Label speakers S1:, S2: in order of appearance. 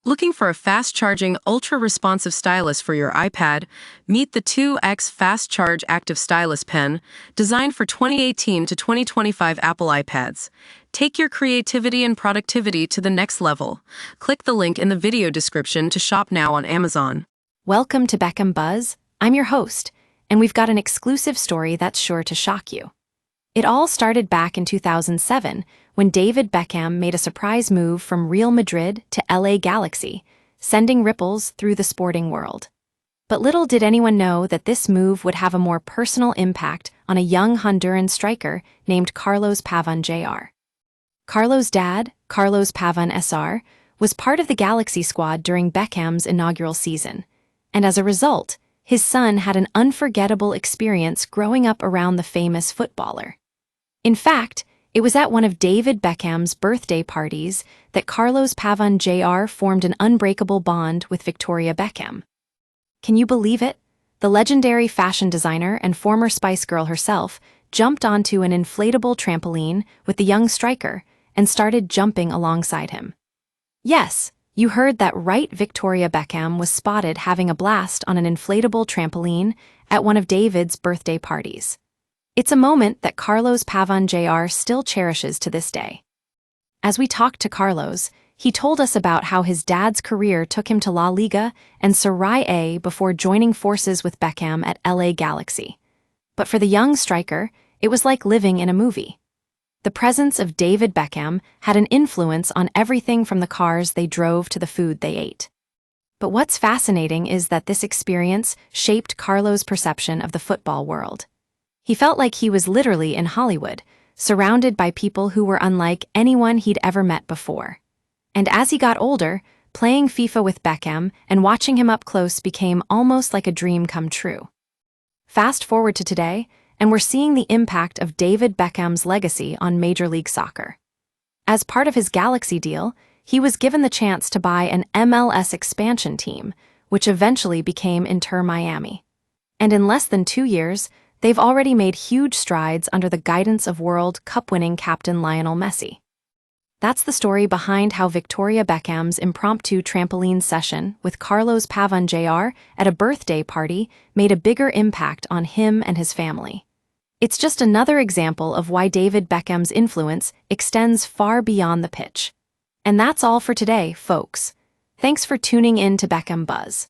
S1: Looking for a fast-charging, ultra-responsive stylus for your iPad? Meet the 2X Fast Charge Active Stylus Pen, designed for 2018 to 2025 Apple iPads. Take your creativity and productivity to the next level. Click the link in the video description to shop now on Amazon.
S2: Welcome to Beckham Buzz. I'm your host, and we've got an exclusive story that's sure to shock you. It all started back in 2007 when David Beckham made a surprise move from Real Madrid to LA Galaxy, sending ripples through the sporting world. But little did anyone know that this move would have a more personal impact on a young Honduran striker named Carlos Pavón Jr. Carlos' dad, Carlos Pavón Sr., was part of the Galaxy squad during Beckham's inaugural season, and as a result, his son had an unforgettable experience growing up around the famous footballer. In fact, it was at one of David Beckham's birthday parties that Carlos Pavón Jr. formed an unbreakable bond with Victoria Beckham. Can you believe it? The legendary fashion designer and former Spice Girl herself jumped onto an inflatable trampoline with the young striker and started jumping alongside him. Yes, you heard that right. Victoria Beckham was spotted having a blast on an inflatable trampoline at one of David's birthday parties. It's a moment that Carlos Pavón Jr. still cherishes to this day. As we talked to Carlos, he told us about how his dad's career took him to La Liga and Serie A before joining forces with Beckham at LA Galaxy. But for the young striker, it was like living in a movie. The presence of David Beckham had an influence on everything from the cars they drove to the food they ate. But what's fascinating is that this experience shaped Carlos' perception of the football world. He felt like he was literally in Hollywood, surrounded by people who were unlike anyone he'd ever met before. And as he got older, playing FIFA with Beckham and watching him up close became almost like a dream come true. Fast forward to today, and we're seeing the impact of David Beckham's legacy on Major League Soccer. As part of his Galaxy deal, he was given the chance to buy an MLS expansion team, which eventually became Inter Miami. And in less than 2 years, they've already made huge strides under the guidance of World Cup-winning captain Lionel Messi. That's the story behind how Victoria Beckham's impromptu trampoline session with Carlos Pavón Jr. at a birthday party made a bigger impact on him and his family. It's just another example of why David Beckham's influence extends far beyond the pitch. And that's all for today, folks. Thanks for tuning in to Beckham Buzz.